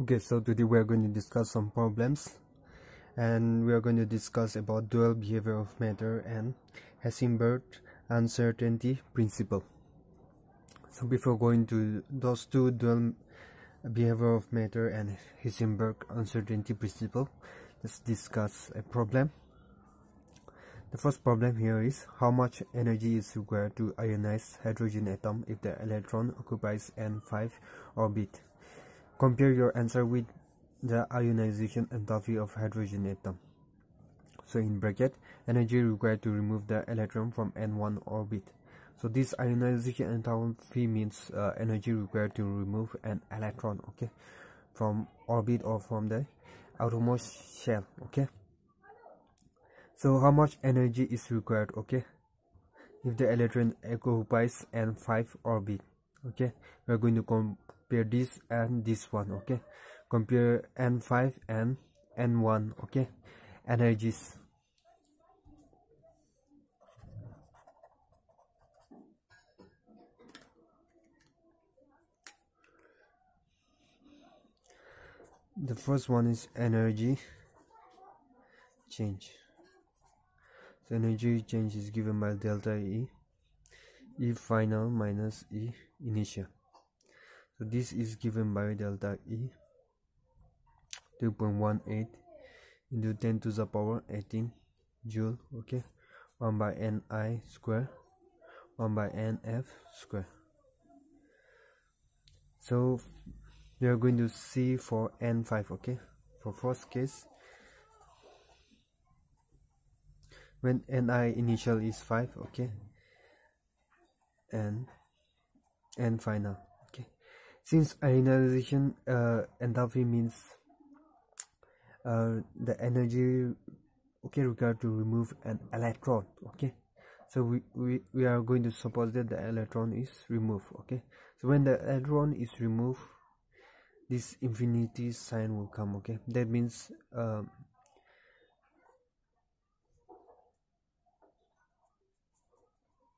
Okay, so today we are going to discuss some problems, and we are going to discuss about dual behavior of matter and Heisenberg uncertainty principle. So before going to those two, dual behavior of matter and Heisenberg uncertainty principle, let's discuss a problem. The first problem here is how much energy is required to ionize hydrogen atom if the electron occupies n5 orbit. Compare your answer with the ionization enthalpy of hydrogen atom. So in bracket, energy required to remove the electron from n1 orbit. So this ionization enthalpy means energy required to remove an electron, okay, from orbit or from the outermost shell, okay. So how much energy is required, okay, if the electron occupies n5 orbit, okay. We are going to compare this and this one, okay. Compare n5 and n1, okay, energies. The first one is energy change. So energy change is given by delta E final minus E initial. So this is given by delta E 2.18 into 10 to the power 18 joule, okay, 1 by Ni square 1 by Nf square. So we are going to see for n5, okay. For first case, when Ni initial is 5, okay, and N final, okay. Since ionization enthalpy means the energy, okay, required to remove an electron, okay. So we are going to suppose that the electron is removed, okay. So when the electron is removed, this infinity sign will come, okay. That means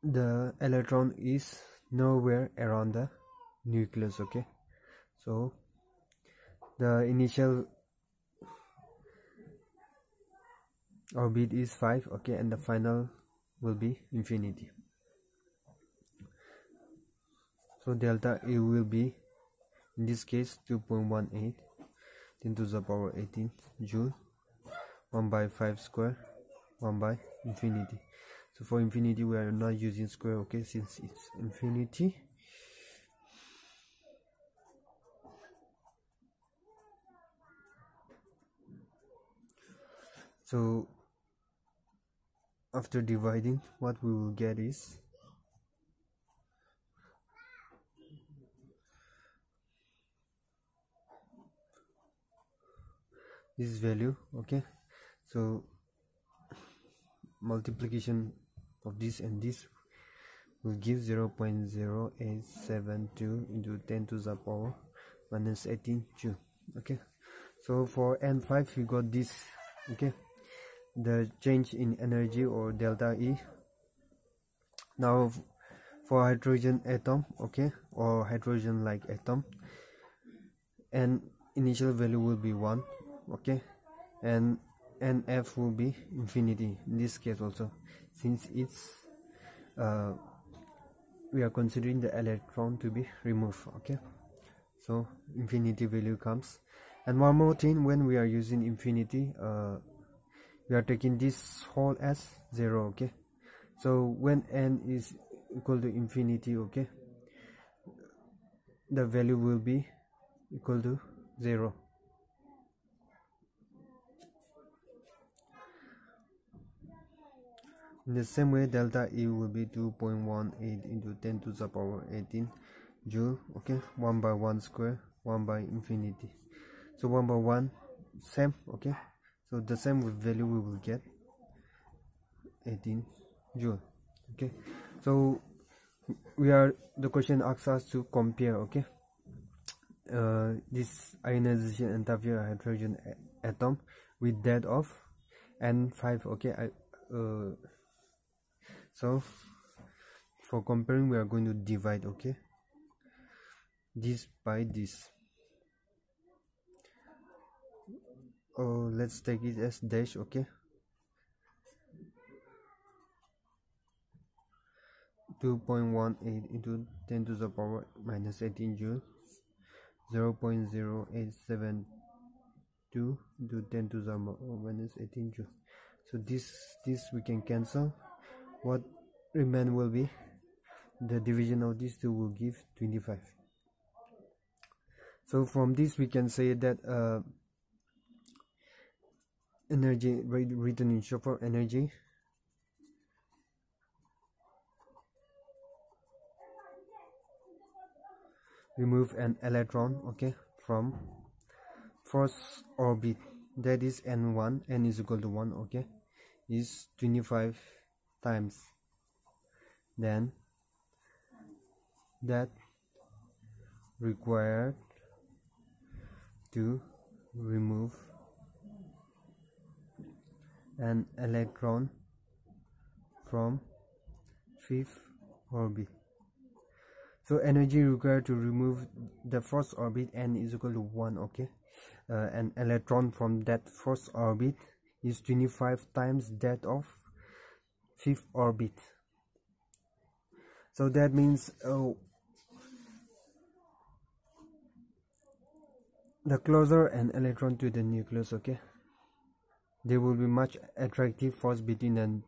the electron is nowhere around the nucleus, okay. So the initial orbit is 5, okay, and the final will be infinity. So delta E will be, in this case, 2.18 10 to the power 18 joule, 1 by 5 square, 1 by infinity. So for infinity we are not using square, okay, since it's infinity. So after dividing, what we will get is this value, okay. So multiplication of this and this will give 0.0872 into 10 to the power minus 18 joule, okay. So for n5 we got this, okay, the change in energy or delta E. Now for hydrogen atom, okay, or hydrogen like atom, and initial value will be 1, okay, and Nf will be infinity in this case also, since it's we are considering the electron to be removed, okay. So infinity value comes. And one more thing, when we are using infinity, we are taking this whole as 0, okay. So when n is equal to infinity, okay, the value will be equal to 0. In the same way, delta E will be 2.18 into 10 to the power 18 joule, okay, 1 by 1 square, 1 by infinity. So 1 by 1 same, okay. So the same value we will get 18 joule, okay. So the question asks us to compare, okay, this ionization enthalpy of hydrogen atom with that of n5, okay. So for comparing, we are going to divide, okay, this by this. let's take it as dash. Okay, 2.18 into 10 to the power minus 18 joule, 0.0872 into 10 to the minus 18 joule. So this we can cancel. What remain will be the division of these two will give 25. So from this we can say that energy written in short form, energy remove an electron, okay, from first orbit, that is n1, n is equal to 1, okay, is 25 times. Then that required to remove an electron from fifth orbit. So energy required to remove the first orbit, n is equal to 1, okay. An electron from that first orbit is 25 times that of fifth orbit. So that means the closer an electron to the nucleus, okay, there will be much attractive force between the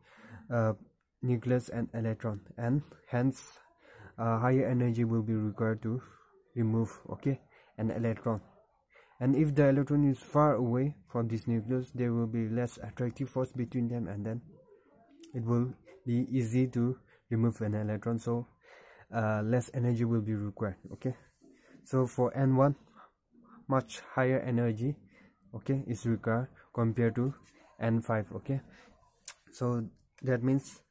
nucleus and electron, and hence higher energy will be required to remove, okay, an electron. And if the electron is far away from this nucleus, there will be less attractive force between them, and then it will be easy to remove an electron, so less energy will be required, okay. So for n1, much higher energy, okay, is required compared to n5, okay. So that means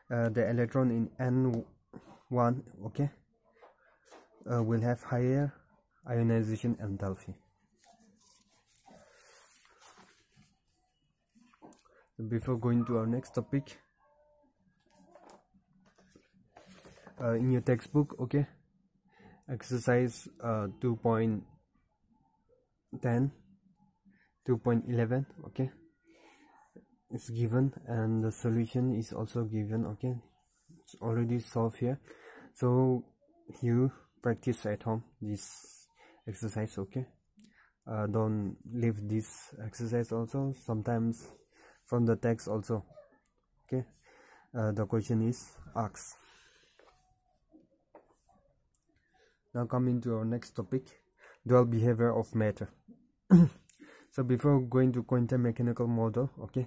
the electron in n1, okay, will have higher ionization enthalpy. Before going to our next topic, in your textbook, okay, exercise 2.10, 2.11, okay, it's given, and the solution is also given, okay, it's already solved here. So you practice at home this exercise, okay. Don't leave this exercise also, sometimes from the text also, okay. The question is asked. Now coming to our next topic, dual behavior of matter. So before going to quantum mechanical model, okay,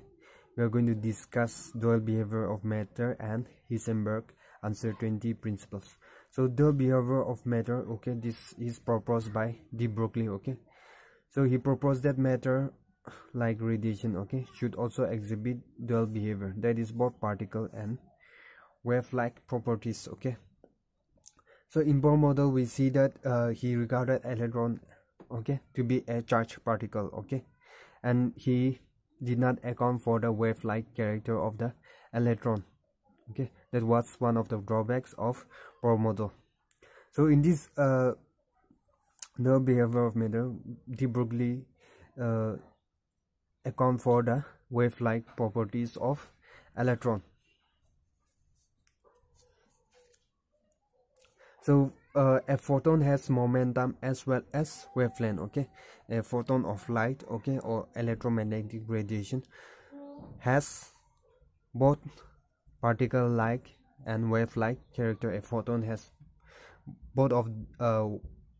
we are going to discuss dual behavior of matter and Heisenberg uncertainty principles. So dual behavior of matter, okay, this is proposed by Broglie, okay. So he proposed that matter, like radiation, okay, should also exhibit dual behavior, that is both particle and wave-like properties, okay. So in Bohr model we see that he regarded electron, okay, to be a charged particle, okay, and he did not account for the wave-like character of the electron, okay. That was one of the drawbacks of Bohr model. So in this the behavior of matter, Broglie account for the wave-like properties of electron. So a photon has momentum as well as wavelength, okay. A photon of light, okay, or electromagnetic radiation has both particle-like and wave-like character. A photon has both of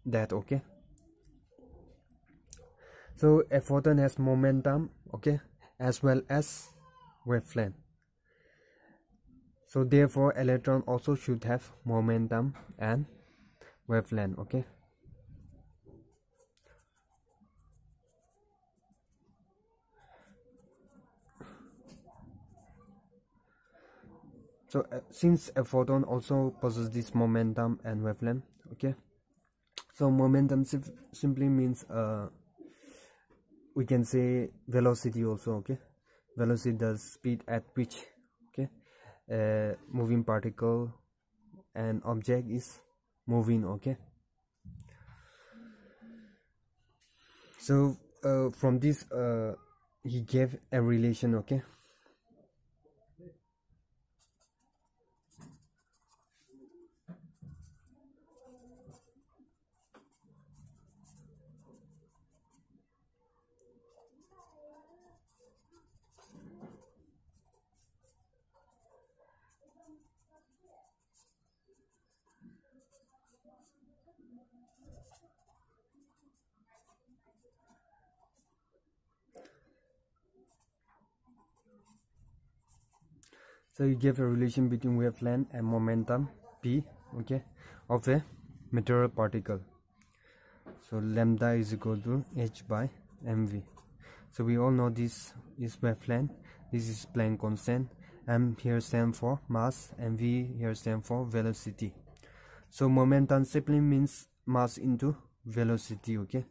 that, okay. So a photon has momentum, okay, as well as wavelength. So therefore electron also should have momentum and wavelength, okay. So since a photon also possesses this momentum and wavelength, okay, so momentum simply means we can say velocity also, okay. Velocity, the speed at which, okay, a moving particle and object is moving, okay. So from this he gave a relation, okay. So you give a relation between wavelength and momentum p, okay, of a material particle. So lambda is equal to h by mv. So we all know this is wavelength, this is Planck constant, m here stands for mass and v here stands for velocity. So momentum simply means mass into velocity, okay.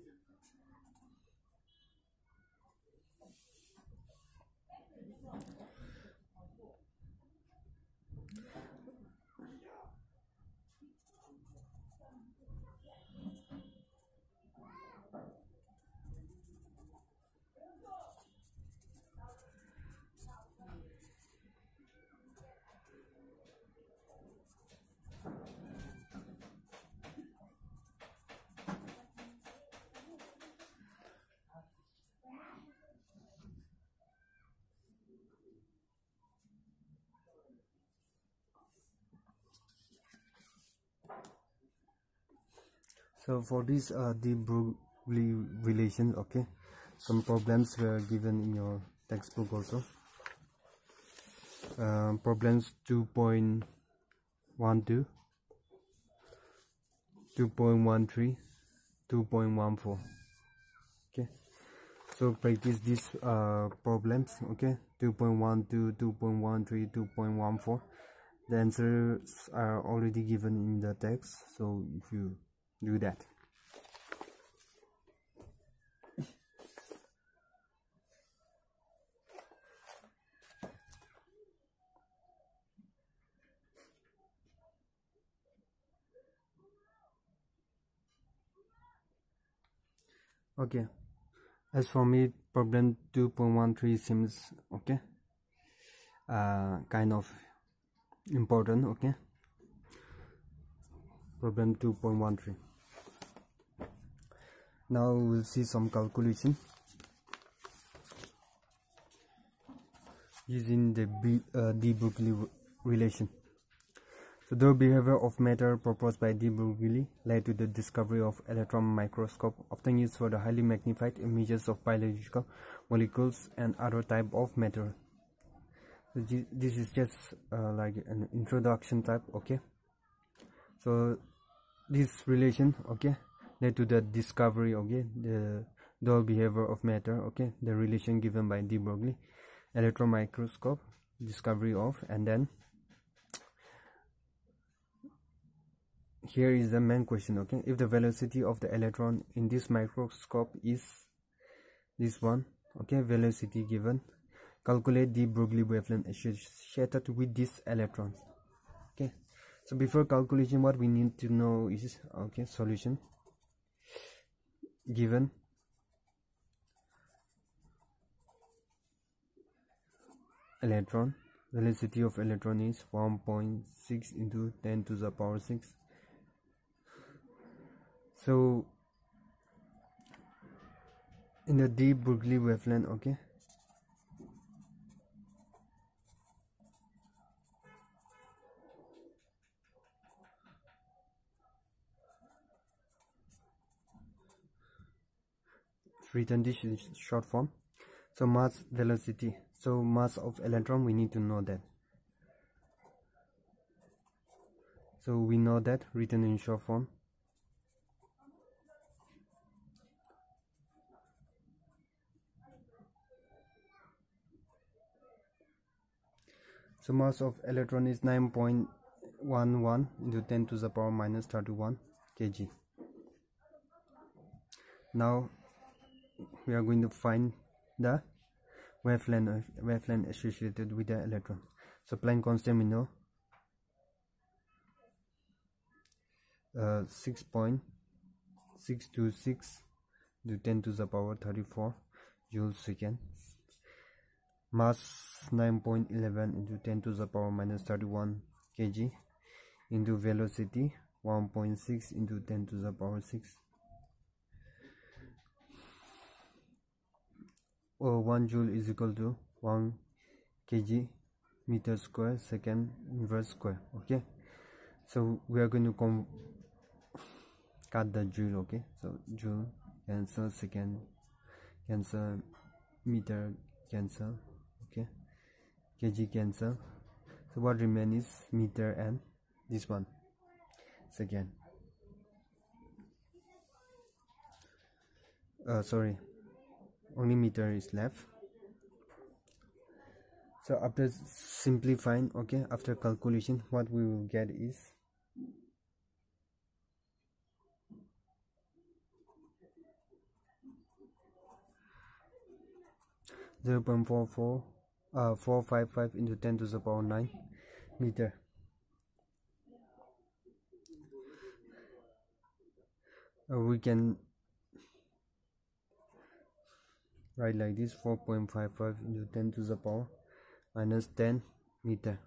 So for this the Broglie relation, okay, some problems were given in your textbook also. Problems 2.12, 2.13, 2.14. Okay, so practice these problems, okay. 2.12, 2.13, 2.14. The answers are already given in the text, so if you do that. Okay, as for me, problem 2.13 seems okay, kind of important, okay. Problem 2.13. Now we'll see some calculation using the de Broglie relation. So the behavior of matter proposed by de Broglie led to the discovery of electron microscope, often used for the highly magnified images of biological molecules and other type of matter. So this is just like an introduction type, okay. So this relation, okay, led to the discovery, okay, the dual behavior of matter, okay, the relation given by de Broglie, electron microscope, discovery of, and then here is the main question, okay. If the velocity of the electron in this microscope is this one, okay, velocity given, calculate the Broglie wavelength associated with this electron, okay. So before calculation, what we need to know is, okay, solution. Given electron, velocity of electron is 1.6 into 10 to the power 6. So in the de Broglie wavelength, okay, written this in short form. So mass, velocity, so mass of electron, we need to know that. So we know that, written in short form. So mass of electron is 9.11 into 10 to the power minus 31 kg. Now we are going to find the wavelength associated with the electron. So Planck constant we know 6.626 into 10 to the power 34 joules second. Mass 9.11 into 10 to the power minus 31 kg into velocity 1.6 into 10 to the power 6. 1 joule is equal to 1 kg meter square second inverse square. Okay, so we are going to cut the joule. Okay, so joule cancel, second cancel, meter cancel, okay, kg cancel. So what remains is meter and this one second. Sorry, only meter is left. So after simplifying, okay, after calculation, what we will get is 0.455 into 10 to the power 9 meter. We can write like this: 4.55 into 10 to the power minus 10 meter.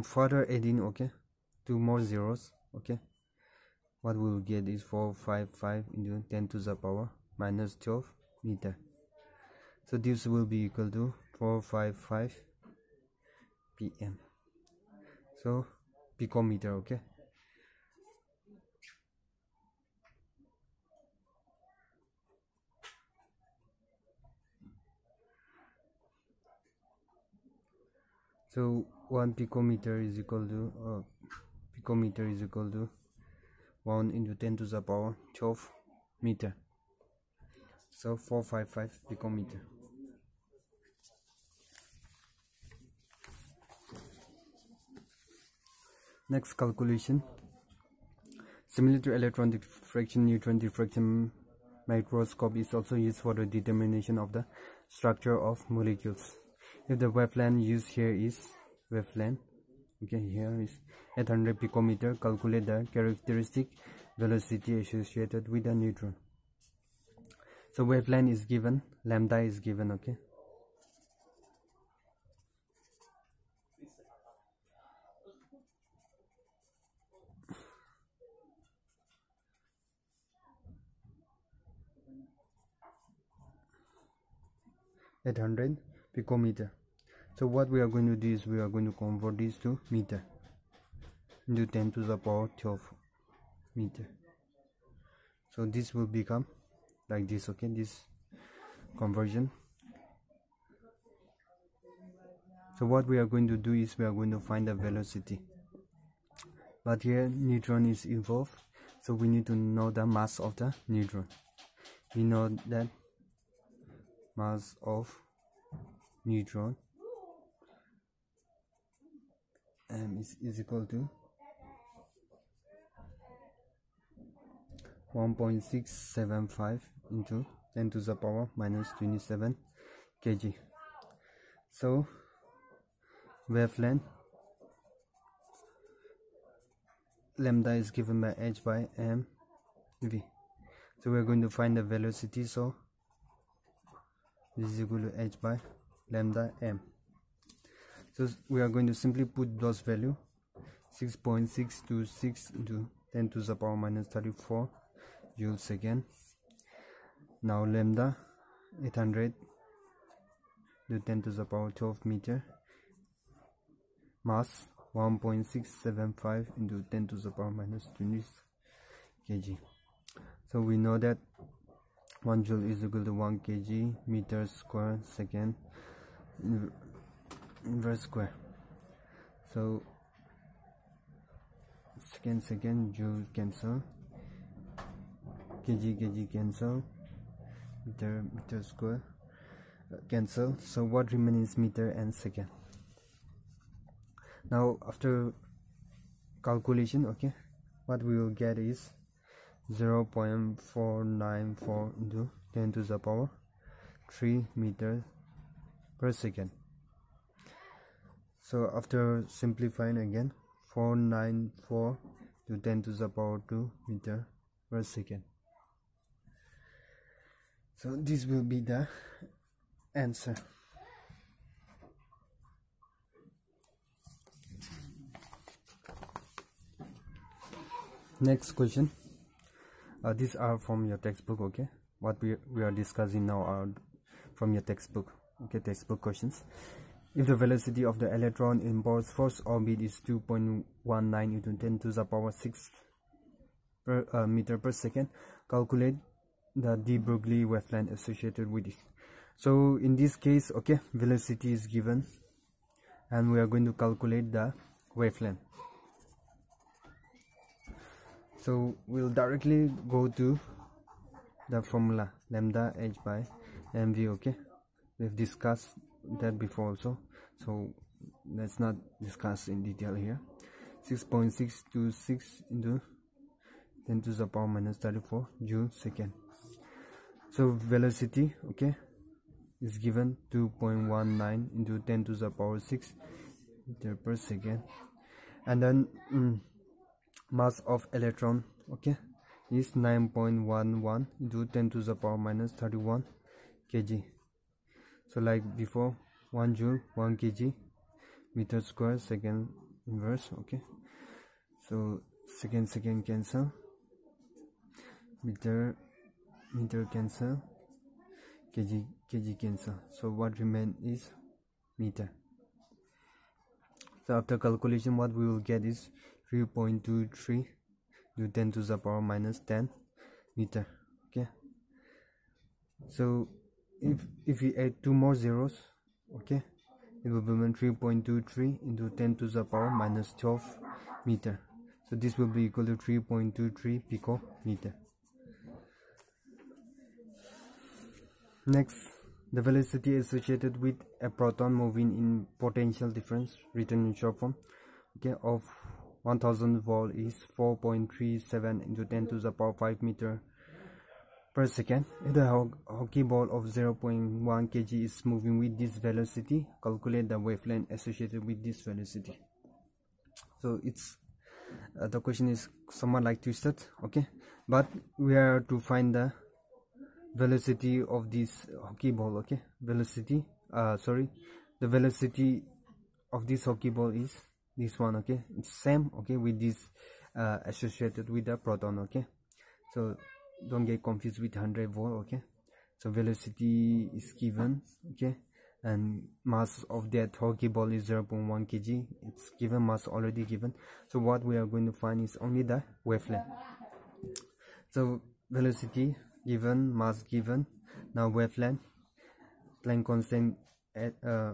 Further adding, okay, 2 more zeros, okay, what we will get is 455 into 10 to the power minus 12 meter. So this will be equal to 455 pm. So picometer, okay. So 1 picometer is equal to 1 into 10 to the power 12 meter. So 455 picometer. Next calculation. Similar to electron diffraction, neutron diffraction microscope is also used for the determination of the structure of molecules. If the wavelength used here is wavelength, okay, here is 800 picometer, calculate the characteristic velocity associated with the neutron. So wavelength is given, lambda is given, okay. (800 picometer). So what we are going to do is we are going to convert this to meter into 10 to the power 12 meter. So this will become like this, okay, this conversion. So what we are going to do is we are going to find the velocity, but here neutron is involved, so we need to know the mass of the neutron. We know that mass of neutron is equal to 1.675 into 10 to the power minus 27 kg. So wavelength lambda is given by h by mv. So we are going to find the velocity, so this is equal to h by lambda m. So we are going to simply put those value: 6.626 into 10 to the power minus 34 joules second. Now lambda 800 to 10 to the power 12 meter, mass 1.675 into 10 to the power minus 20 kg. So we know that 1 joule is equal to 1 kg meter square second inverse square. So second joule cancel, kg cancel, meter square cancel. So what remains is meter and second. Now after calculation, okay, what we will get is 0.494 into 10 to the power 3 meters per second. So after simplifying again, 494 to 10 to the power 2 meter per second. So this will be the answer. Next question. These are from your textbook, okay? What we are discussing now are from your textbook, okay? Textbook questions. If the velocity of the electron in Earth's first orbit is 2.19 into 10 to the power 6 meter per second, calculate the de Broglie wavelength associated with it. So in this case, okay, velocity is given and we are going to calculate the wavelength. So we'll directly go to the formula lambda h by mv, okay? We've discussed that before also, so let's not discuss in detail here. 6.626 into 10 to the power minus 34 joule second. So velocity, okay, is given 2.19 into 10 to the power 6 meter per second, and then mass of electron, okay, is 9.11 into 10 to the power minus 31 kg. So like before, 1 joule 1 kg meter square second inverse, okay? So second cancel, meter cancel, kg cancel, so what remain is meter. So after calculation, what we will get is 3.23 to 10 to the power minus 10 meter, okay? So if we add 2 more zeros, okay, it will be 3.23 into 10 to the power minus 12 meter. So this will be equal to 3.23 picometer. Next, the velocity associated with a proton moving in potential difference, written in short form, okay, of 1000 volt is 4.37 into 10 to the power 5 meter per second. If the hockey ball of 0.1 kg is moving with this velocity, calculate the wavelength associated with this velocity. So it's the question is somewhat like twisted, okay, but we are to find the velocity of this hockey ball, okay? The velocity of this hockey ball is this one, okay? It's same, okay, with this associated with the proton, okay? So don't get confused with 100 volt, okay? So velocity is given, okay, and mass of that hockey ball is 0.1 kg. It's given, mass already given. So what we are going to find is only the wavelength. So velocity given, mass given, now wavelength, Planck constant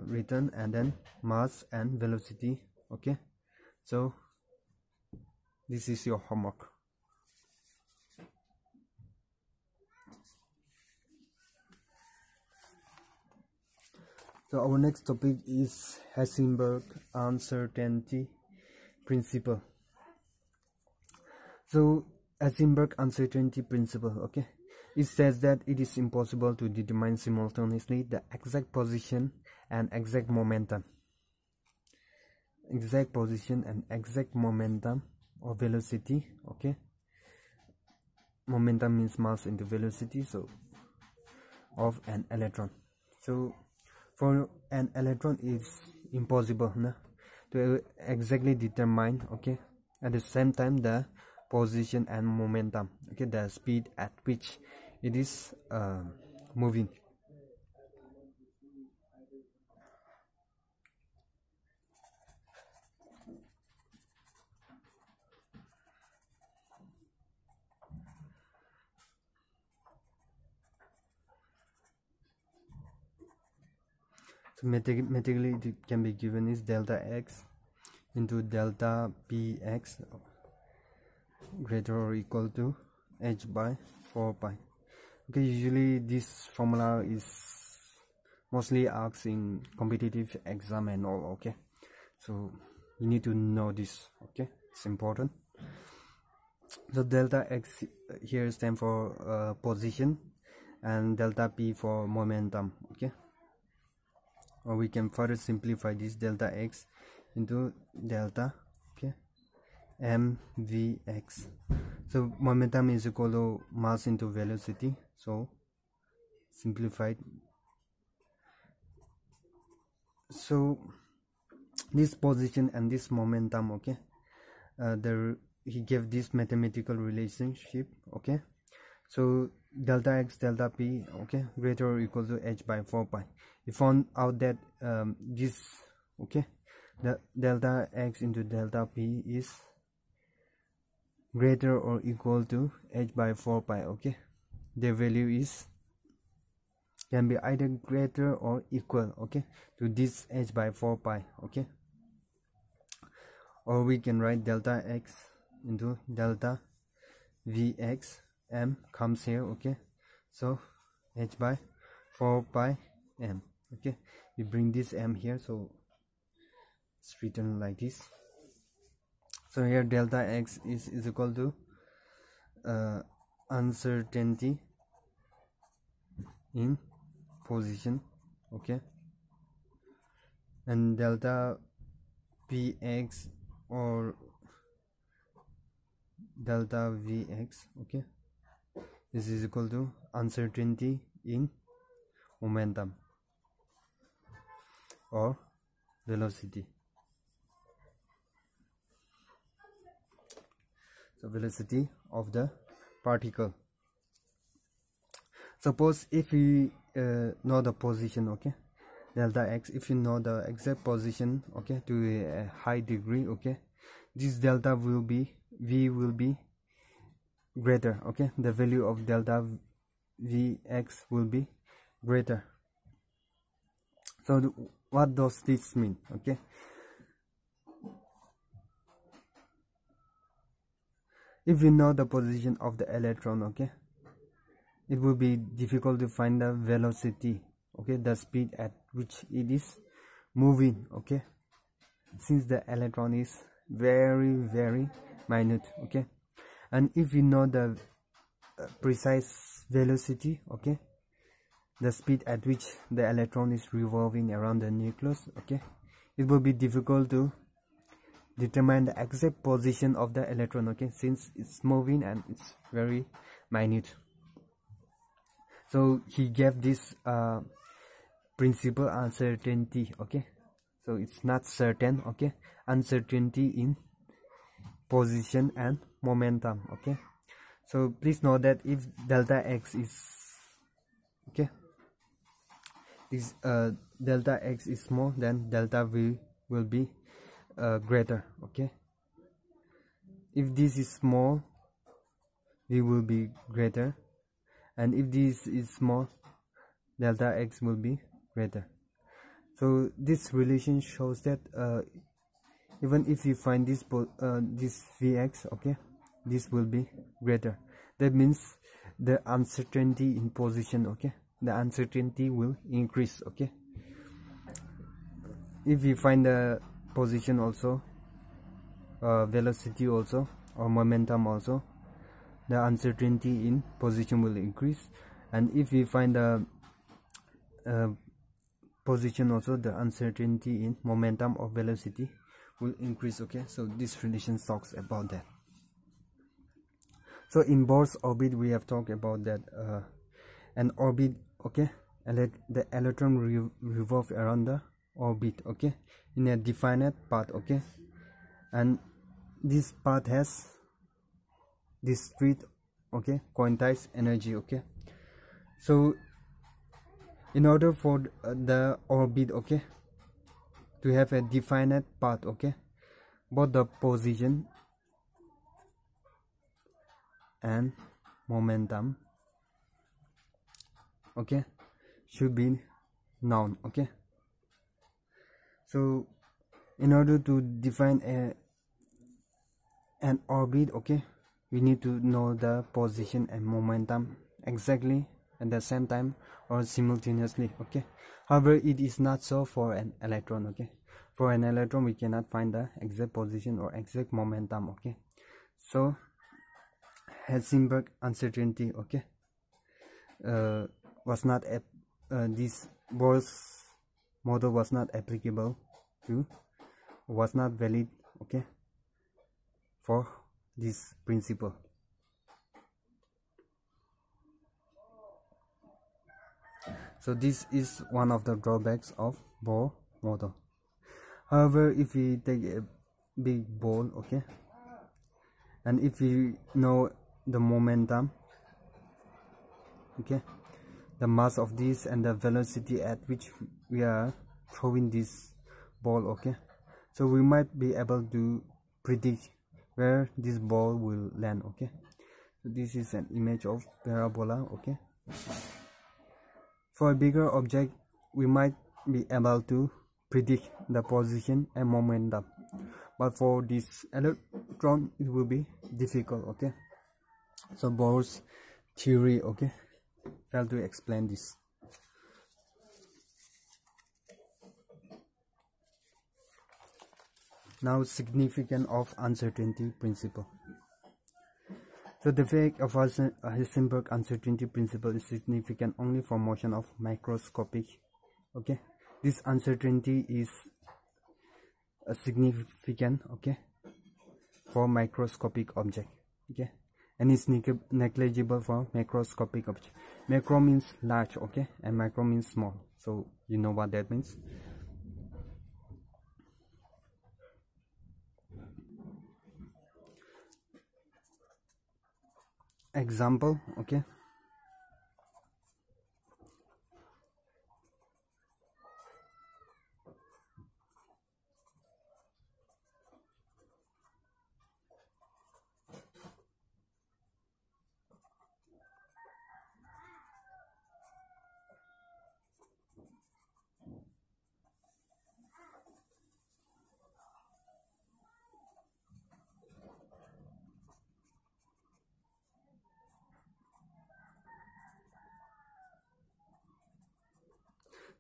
written, and then mass and velocity, okay? So this is your homework. So our next topic is Heisenberg uncertainty principle. So Heisenberg uncertainty principle, okay, it says that it is impossible to determine simultaneously the exact position and exact momentum. Exact position and exact momentum or velocity, okay? Momentum means mass into velocity, so of an electron. So for an electron it's impossible to exactly determine, okay, at the same time the position and momentum, okay, the speed at which it is moving. So mathematically it can be given is delta x into delta px greater or equal to h by 4 pi. Okay, usually this formula is mostly asked in competitive exam and all, okay? So you need to know this, okay? It's important. So delta x here stands for position and delta p for momentum, okay? Or we can further simplify this delta x into delta, okay, mvx. So momentum is equal to mass into velocity. So simplified. So this position and this momentum, okay, he gave this mathematical relationship, okay. So delta x delta p, okay, greater or equal to h by 4 pi. He found out that this, okay, the delta x into delta p is greater or equal to h by 4 pi, okay. The value is can be either greater or equal, okay, to this h by 4 pi, okay. Or we can write delta x into delta vx, m comes here, okay. So h by 4 pi m, okay. We bring this m here, so it's written like this. So here delta x is equal to uncertainty in position, okay, and delta px or delta vx, okay, this is equal to uncertainty in momentum or velocity. So velocity of the particle. Suppose if we know the position, okay, delta x, if you know the exact position, okay, to a high degree, okay, this delta will be v will be greater, okay, the value of delta vx will be greater. So what does this mean, okay? If you know the position of the electron, okay, it will be difficult to find the velocity, okay, the speed at which it is moving, okay, since the electron is very minute, okay. And if you know the precise velocity, okay, the speed at which the electron is revolving around the nucleus, okay, it will be difficult to determine the exact position of the electron, okay, since it's moving and it's very minute. So he gave this principal uncertainty, okay, so it's not certain, okay, uncertainty in position and momentum, okay. So please know that if delta x is, okay, is delta x is small, then delta v will be greater, okay. If this is small, v will be greater, and if this is small, delta x will be greater. So this relation shows that even if you find this this vx, okay, this will be greater. That means the uncertainty in position, okay, the uncertainty will increase, okay. If we find the position also, velocity also, or momentum also, the uncertainty in position will increase. And if we find the position also, the uncertainty in momentum or velocity will increase, okay. So this relation talks about that. So in Bohr's orbit we have talked about that an orbit, okay, the electron revolve around the orbit, okay, in a definite path, okay, and this path has discrete, okay, quantized energy, okay. So in order for the orbit, okay, to have a definite path, okay, both the position and momentum, okay, should be known, okay. So in order to define an orbit, okay, we need to know the position and momentum exactly at the same time or simultaneously, okay. However, it is not so for an electron, okay. For an electron we cannot find the exact position or exact momentum, okay. So Heisenberg uncertainty, okay, was not this Bohr's model was not applicable to, was not valid, okay, for this principle. So this is one of the drawbacks of Bohr model. However, if we take a big ball, okay, and if we know the momentum, okay, the mass of this and the velocity at which we are throwing this ball, okay, so we might be able to predict where this ball will land, okay. So this is an image of parabola, okay. For a bigger object, we might be able to predict the position and momentum, but for this electron it will be difficult, okay. So Bohr's theory, okay, failed to explain this. Now, significance of uncertainty principle. So the fact of Heisenberg uncertainty principle is significant only for motion of microscopic, okay. This uncertainty is significant, okay, for microscopic object, okay, and it's negligible for macroscopic object. Macro means large, okay, and micro means small, so you know what that means. Example, okay.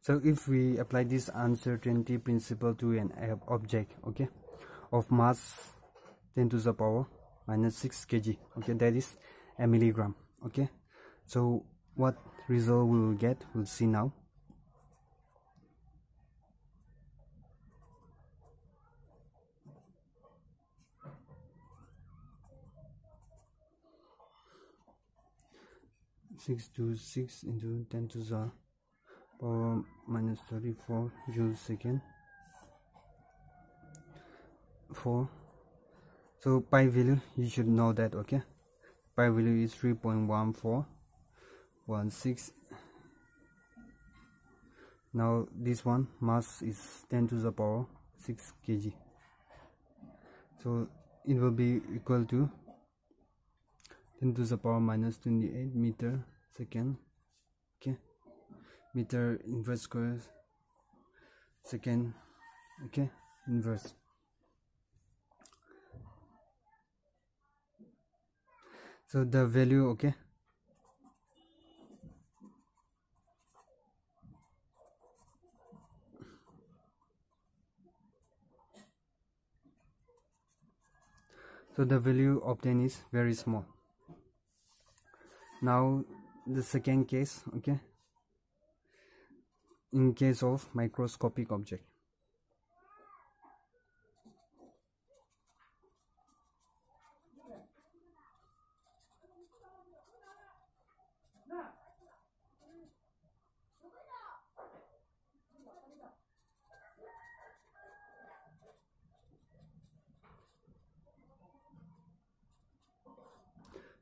So if we apply this uncertainty principle to an object, okay, of mass 10 to the power minus 6 kg, okay, that is a milligram, okay. So what result we will get, we'll see now. Six to 6 into 10 to the power minus 34 joules second 4. So pi value, you should know that, okay. Pi value is 3.1416. Now this one mass is 10 to the power 6 kg, so it will be equal to 10 to the power minus 28 meter second, okay, meter inverse square second, okay, inverse. So the value, okay, so the value obtained is very small. Now the second case, okay, in case of microscopic object.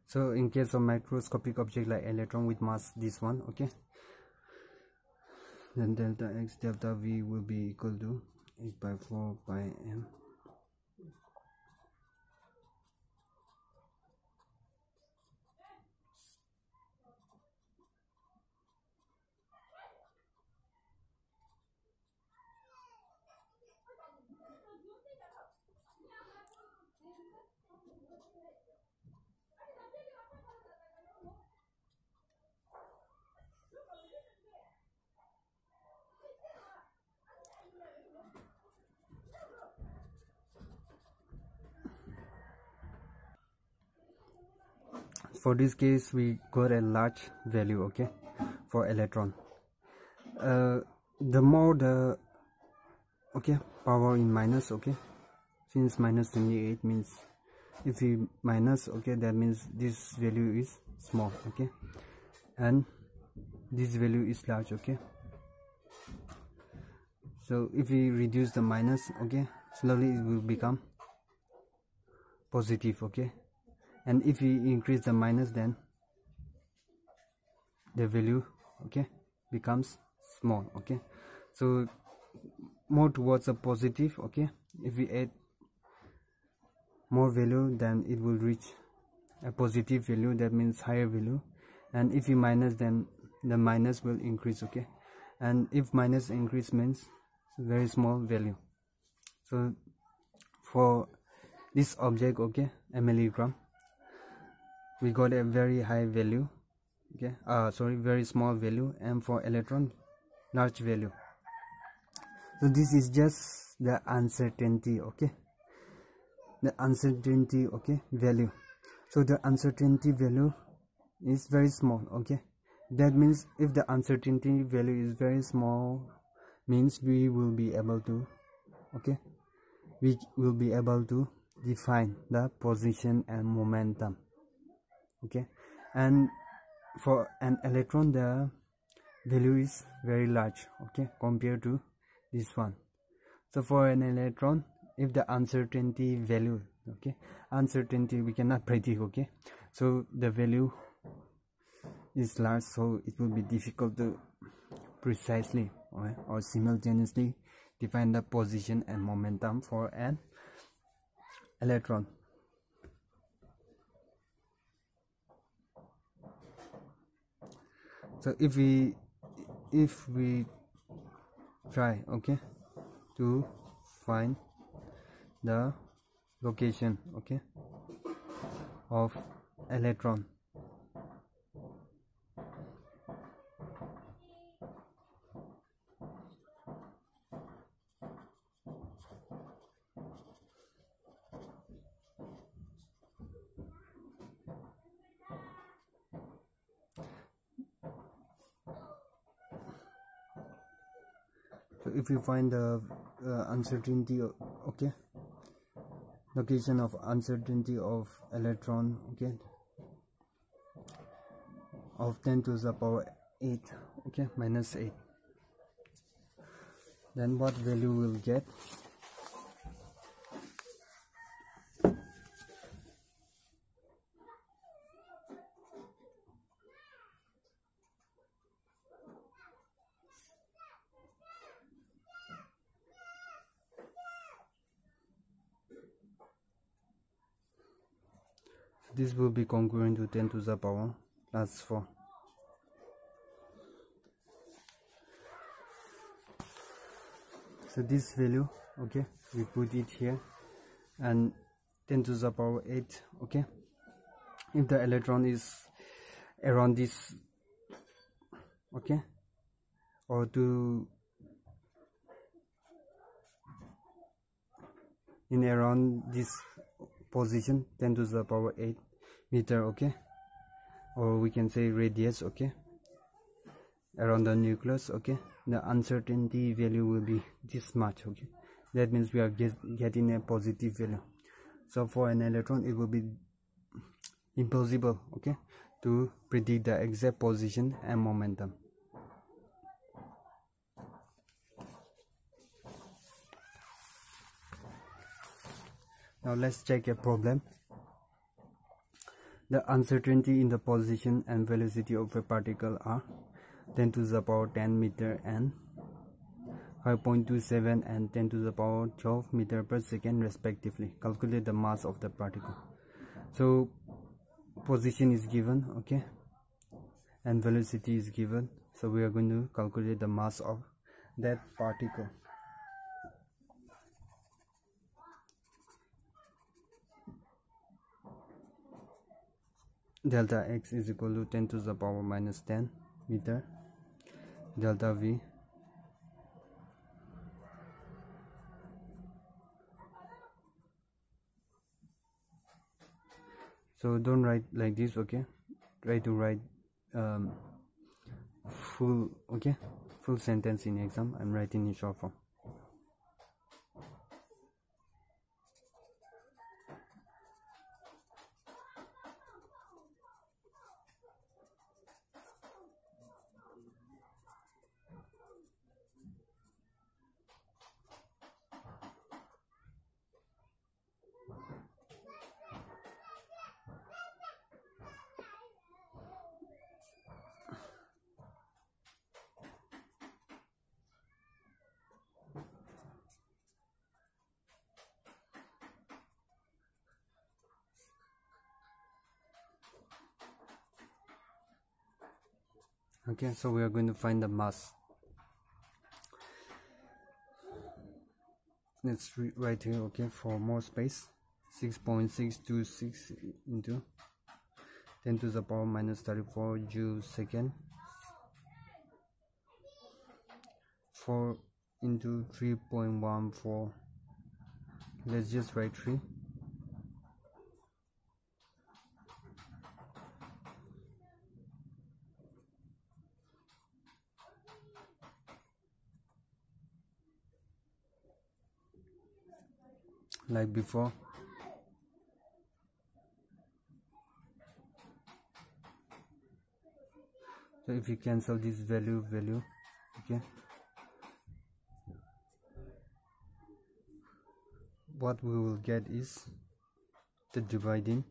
So in case of microscopic object like electron with mass this one, okay, then delta x delta v will be equal to 8/4 pi m. For this case we got a large value, okay, for electron. The more the, okay, power in minus, okay, since minus 28 means if we minus, okay, that means this value is small, okay, and this value is large, okay. So if we reduce the minus, okay, slowly it will become positive, okay, and if we increase the minus, then the value, okay, becomes small, okay. So more towards a positive, okay. If we add more value, then it will reach a positive value, that means higher value, and if we minus, then the minus will increase, okay, and if minus increase means very small value. So for this object, okay, milligram, we got a very high value, okay, very small value, and for electron, large value. So this is just the uncertainty, okay, the uncertainty, okay, value. So the uncertainty value is very small, okay. That means if the uncertainty value is very small, means we will be able to, okay, we will be able to define the position and momentum, okay. And for an electron, the value is very large, okay, compared to this one. So for an electron, if the uncertainty value, okay, uncertainty we cannot predict, okay, so the value is large, so it will be difficult to precisely, okay, or simultaneously define the position and momentum for an electron. So if we try, okay, to find the location, okay, of electron, so if you find the uncertainty, okay, location of uncertainty of electron, okay, of 10 to the power 8, okay, minus 8, then what value will get? This will be congruent to 10 to the power plus 4. So this value, okay, we put it here, and 10 to the power 8, okay, if the electron is around this, okay, or to in around this position, 10 to the power 8 meter, okay, or we can say radius, okay, around the nucleus, okay, the uncertainty value will be this much, okay. That means we are getting a positive value. So for an electron, it will be impossible, okay, to predict the exact position and momentum. Now let's check a problem. The uncertainty in the position and velocity of a particle are 10 to the power 10 meter and 5.27 and 10 to the power 12 meter per second respectively. Calculate the mass of the particle. So position is given, okay, and velocity is given, so we are going to calculate the mass of that particle. Delta x is equal to 10 to the power minus 10 meter, delta v so don't write like this, okay, try to write full, okay, full sentence in exam. I'm writing in short form. Okay, so we are going to find the mass. Let's write here, okay, for more space. 6.626 into 10 to the power minus 34 joules second. 4 into 3.14. Let's just write 3. Like before. So if you cancel this value, okay, what we will get is the dividing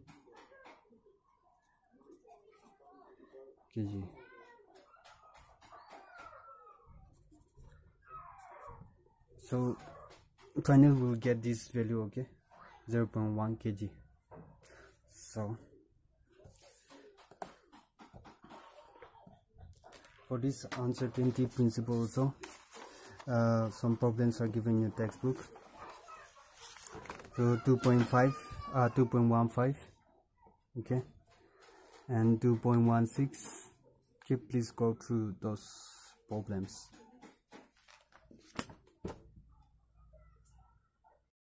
kg. So finally we will get this value, okay, 0.1 kg. So for this uncertainty principle also, some problems are given in your textbook. So 2.15, okay, and 2.16. okay, please go through those problems.